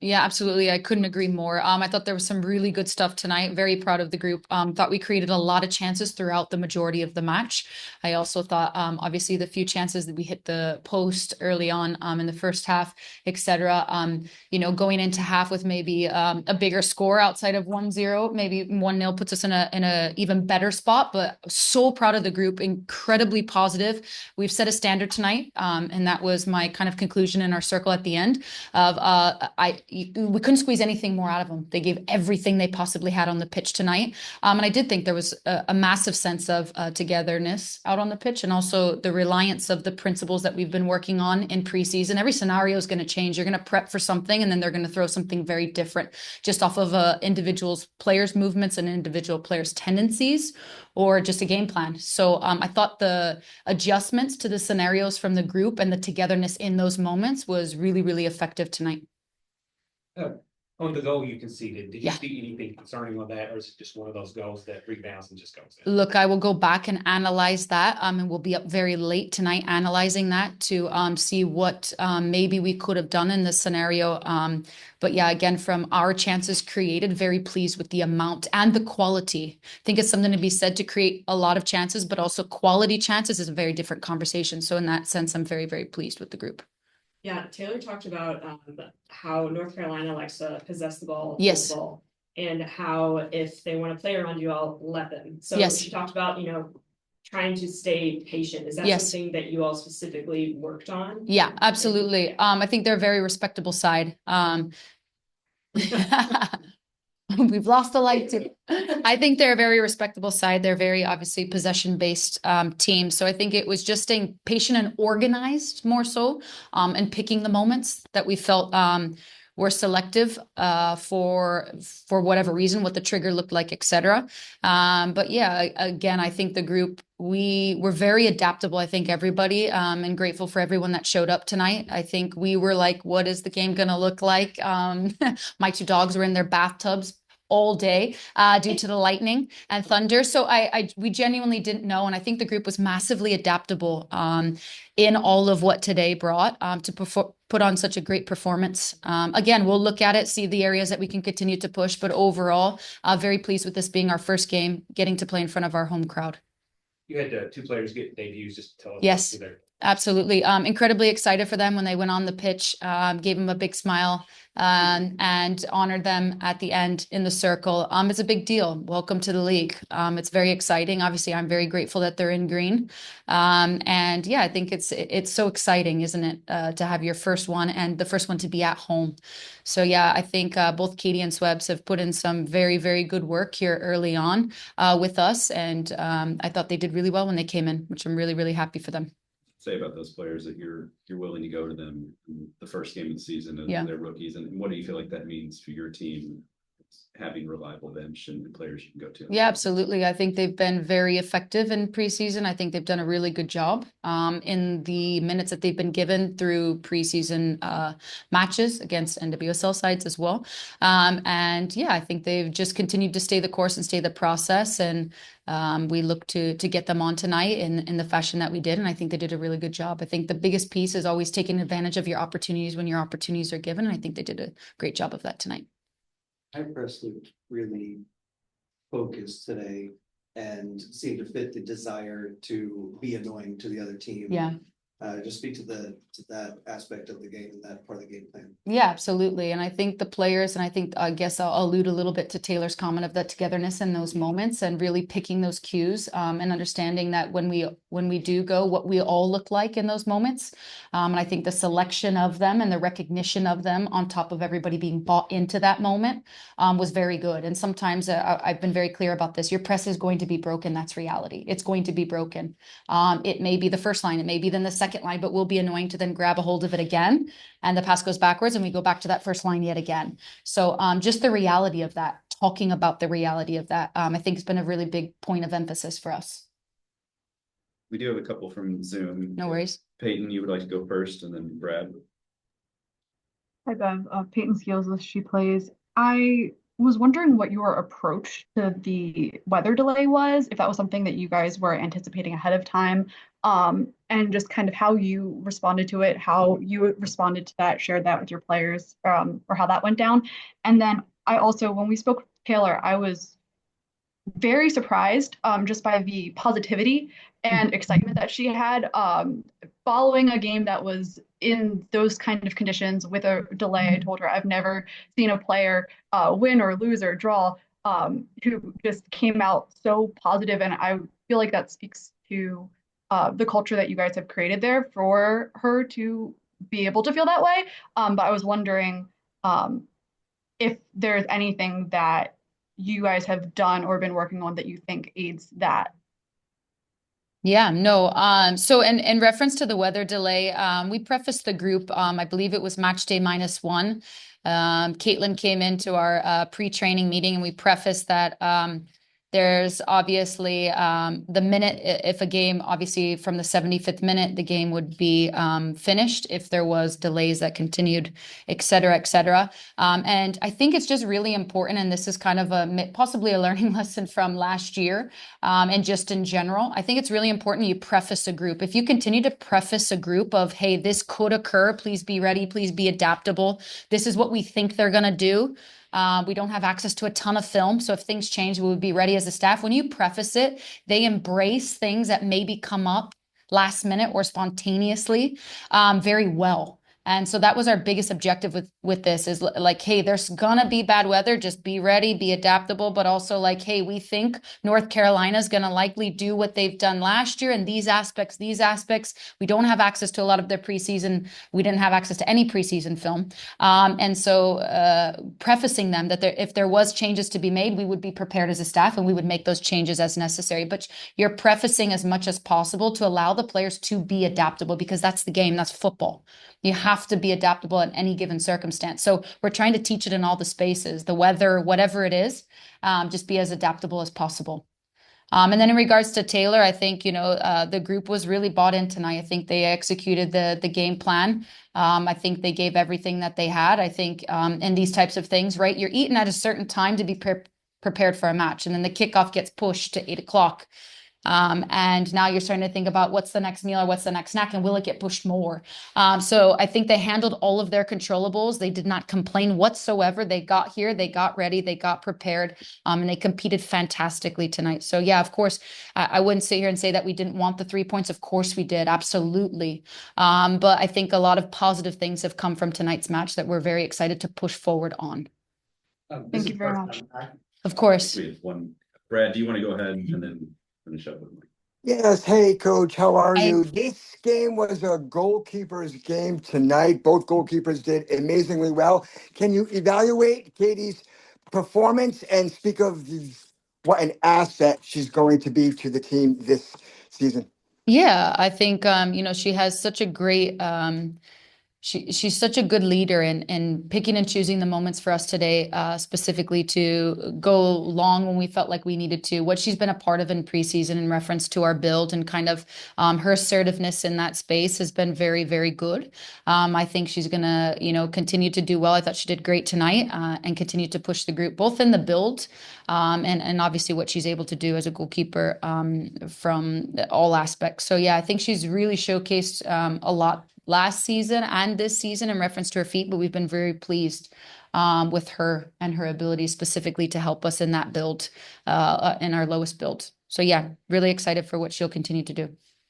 Yeah, absolutely. I couldn't agree more. I thought there was some really good stuff tonight. Very proud of the group. Thought we created a lot of chances throughout the majority of the match. I also thought, obviously, the few chances that we hit the post early on, in the first half, etc. Going into half with maybe a bigger score outside of 1-0, maybe 1-0 puts us in a even better spot. But so proud of the group. Incredibly positive. We've set a standard tonight, and that was my kind of conclusion in our circle at the end of we couldn't squeeze anything more out of them. They gave everything they possibly had on the pitch tonight. And I did think there was a massive sense of togetherness out on the pitch, and also the reliance of the principles that we've been working on in preseason. Every scenario is going to change. You're going to prep for something, and then they're going to throw something very different just off of individuals, players' movements and individual players' tendencies, or just a game plan. So I thought the adjustments to the scenarios from the group and the togetherness in those moments was really, really effective tonight. On the goal you conceded, did you Yeah. see anything concerning on that, or is it just one of those goals that rebounds and just goes in? Look, I will go back and analyze that, and we'll be up very late tonight analyzing that to see what maybe we could have done in this scenario. But yeah, again, from our chances created, very pleased with the amount and the quality. I think it's something to be said to create a lot of chances, but also quality chances is a very different conversation. So in that sense, I'm very, very pleased with the group. Yeah, Taylor talked about how North Carolina likes to possess the ball, yes, the ball, and how if they want to play around you, I'll let them. So yes, she talked about, trying to stay patient. Is that yes, something that you all specifically worked on? Yeah, absolutely. I think they're a very respectable side. We've lost the light too. I think they're a very respectable side. They're very obviously possession-based team. So I think it was just staying patient and organized more so, and picking the moments that we felt were selective for whatever reason, what the trigger looked like, etc. But yeah, again, I think the group, we were very adaptable. I think everybody, and grateful for everyone that showed up tonight. I think we were like, what is the game going to look like? My two dogs were in their bathtubs all day due to the lightning and thunder. So we genuinely didn't know. And I think the group was massively adaptable in all of what today brought to put on such a great performance. Again, we'll look at it, see the areas that we can continue to push. But overall, very pleased with this being our first game, getting to play in front of our home crowd. You had two players get debuts, just to tell us. Yes, absolutely. Incredibly excited for them when they went on the pitch, gave them a big smile, and honored them at the end in the circle. It's a big deal. Welcome to the league. It's very exciting. Obviously, I'm very grateful that they're in green. And yeah, I think it's so exciting, isn't it, to have your first one and the first one to be at home. So yeah, I think both Katie and Swebs have put in some very, very good work here early on with us. And I thought they did really well when they came in, which I'm really, really happy for them. Say about those players that you're willing to go to them in the first game of the season as they're rookies, and what do you feel like that means for your team, having reliable bench and players you can go to? Yeah, absolutely. I think they've been very effective in preseason. I think they've done a really good job in the minutes that they've been given through preseason matches against NWSL sides as well. And yeah, I think they've just continued to stay the course and stay the process. And we look to get them on tonight in the fashion that we did. And I think they did a really good job. I think the biggest piece is always taking advantage of your opportunities when your opportunities are given. And I think they did a great job of that tonight. I looked really focused today and seemed to fit the desire to be annoying to the other team. Yeah. Just speak to that aspect of the game and that part of the game plan. Yeah, absolutely. And I think the players, and I guess I'll allude a little bit to Taylor's comment of that togetherness in those moments and really picking those cues and understanding that when we do go, what we all look like in those moments. And I think the selection of them and the recognition of them on top of everybody being bought into that moment was very good. And sometimes I've been very clear about this. Your press is going to be broken. That's reality. It's going to be broken. It may be the first line. It may be then the second line, but we'll be annoying to then grab a hold of it again. And the pass goes backwards and we go back to that first line yet again. So just the reality of that, talking about the reality of that, I think has been a really big point of emphasis for us. We do have a couple from Zoom. No worries. Peyton, you would like to go first, and then Brad. Hi, Bev. Peyton Skills, she plays. I was wondering what your approach to the weather delay was, if that was something that you guys were anticipating ahead of time, and just kind of how you responded to it, how you responded to that, shared that with your players, or how that went down. And then I also, when we spoke with Taylor, I was very surprised just by the positivity and excitement that she had following a game that was in those kind of conditions with a delay. I told her I've never seen a player win or lose or draw who just came out so positive, and I feel like that speaks to the culture that you guys have created there for her to be able to feel that way. But I was wondering um, if there's anything that you guys have done or been working on that you think aids that. Yeah, no. So in reference to the weather delay, we prefaced the group, I believe it was match day -1. Caitlin came into our pre-training meeting and we prefaced that there's obviously the minute, if a game, obviously from the 75th minute, the game would be finished if there was delays that continued, et cetera, et cetera. And I think it's just really important, and this is kind of possibly a learning lesson from last year, and just in general, I think it's really important you preface a group. If you continue to preface a group of, hey, this could occur, please be ready, please be adaptable. This is what we think they're going to do. We don't have access to a ton of film, so if things change, we would be ready as a staff. When you preface it, they embrace things that maybe come up last minute or spontaneously very well. And so that was our biggest objective with this is like, hey, there's gonna be bad weather, just be ready, be adaptable, but also like, hey, we think North Carolina is gonna likely do what they've done last year in these aspects. We don't have access to a lot of their preseason. We didn't have access to any preseason film. And so prefacing them that if there was changes to be made, we would be prepared as a staff and we would make those changes as necessary. But you're prefacing as much as possible to allow the players to be adaptable, because that's the game, that's football. You have to be adaptable in any given circumstance. So we're trying to teach it in all the spaces, the weather, whatever it is, just be as adaptable as possible. And then in regards to Taylor, I think, the group was really bought in tonight. I think they executed the game plan. I think they gave everything that they had. I think in these types of things, right, you're eating at a certain time to be prepared for a match. And then the kickoff gets pushed to 8 o'clock. And now you're starting to think about what's the next meal or what's the next snack and will it get pushed more? So I think they handled all of their controllables. They did not complain whatsoever. They got here, they got ready, they got prepared, and they competed fantastically tonight. So yeah, of course, I wouldn't sit here and say that we didn't want the 3 points. Of course we did, absolutely. But I think a lot of positive things have come from tonight's match that we're very excited to push forward on. Thank you very much. Of course. We have one. Brad, do you want to go ahead and then finish up with Mike? Yes. Hey, Coach, how are Hi. you? This game was a goalkeeper's game tonight. Both goalkeepers did amazingly well. Can you evaluate Katie's performance and speak of what an asset she's going to be to the team this season? Yeah, I think she has such a great she's such a good leader in picking and choosing the moments for us today, specifically to go long when we felt like we needed to. What she's been a part of in preseason in reference to our build and kind of her assertiveness in that space has been very, very good. I think she's gonna, continue to do well. I thought she did great tonight and continue to push the group both in the build and obviously what she's able to do as a goalkeeper from all aspects. So yeah, I think she's really showcased a lot last season and this season in reference to her feet, but we've been very pleased with her and her ability specifically to help us in that build, in our lowest build. So yeah, really excited for what she'll continue to do.